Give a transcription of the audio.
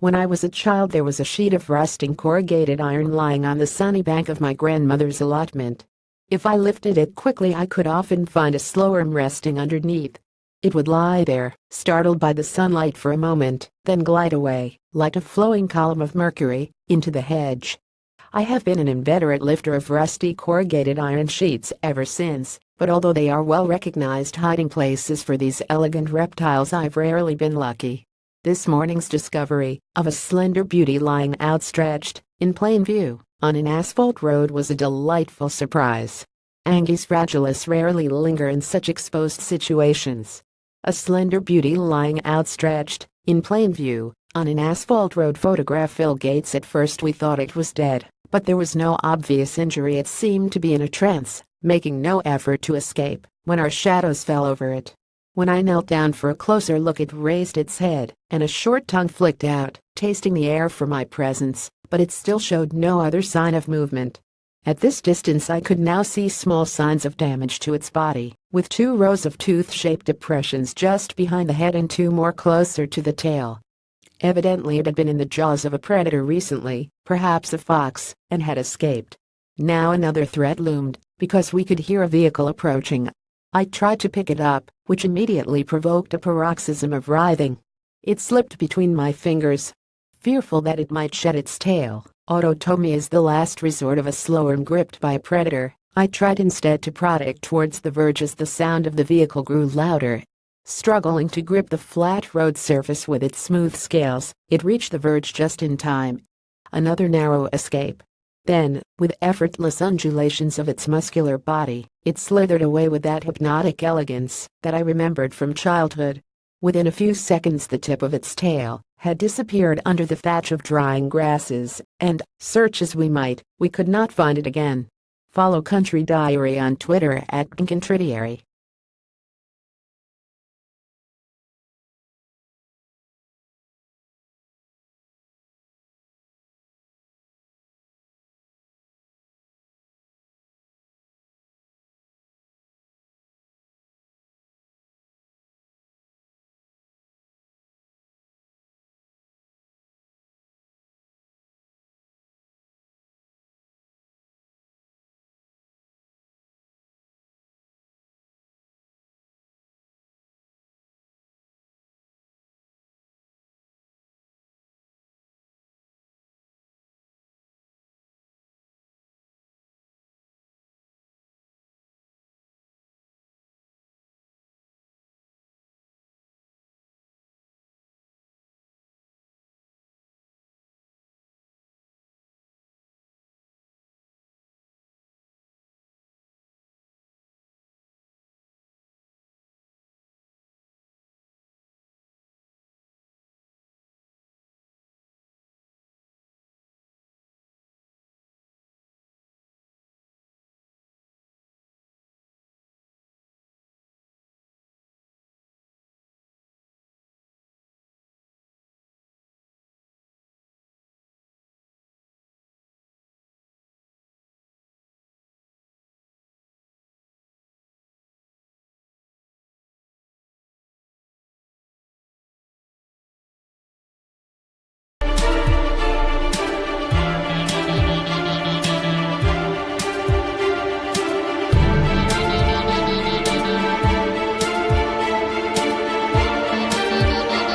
When I was a child, there was a sheet of rusting corrugated iron lying on the sunny bank of my grandmother's allotment. If I lifted it quickly, I could often find a slowworm resting underneath. It would lie there, startled by the sunlight for a moment, then glide away, like a flowing column of mercury, into the hedge. I have been an inveterate lifter of rusty corrugated iron sheets ever since, but although they are well-recognized hiding places for these elegant reptiles, I've rarely been lucky. This morning's discovery of a slender beauty lying outstretched, in plain view, on an asphalt road was a delightful surprise. Anguis fragilis rarely linger in such exposed situations. A slender beauty lying outstretched, in plain view, on an asphalt road photograph filled gates. At first we thought it was dead, but there was no obvious injury. It seemed to be in a trance, making no effort to escape, when our shadows fell over it. When I knelt down for a closer look, it raised its head, and a short tongue flicked out, tasting the air for my presence, but it still showed no other sign of movement. At this distance I could now see small signs of damage to its body, with 2 rows of tooth-shaped depressions just behind the head and 2 more closer to the tail. Evidently it had been in the jaws of a predator recently, perhaps a fox, and had escaped. Now another threat loomed, because we could hear a vehicle approaching. I tried to pick it up, which immediately provoked a paroxysm of writhing. It slipped between my fingers. Fearful that it might shed its tail, autotomy is the last resort of a slowworm gripped by a predator. I tried instead to prod it towards the verge as the sound of the vehicle grew louder. Struggling to grip the flat road surface with its smooth scales, it reached the verge just in time. Another narrow escape. Then, with effortless undulations of its muscular body, it slithered away with that hypnotic elegance that I remembered from childhood. Within a few seconds the tip of its tail had disappeared under the thatch of drying grasses, and, search as we might, we could not find it again. Follow Country Diary on Twitter @Contridiary.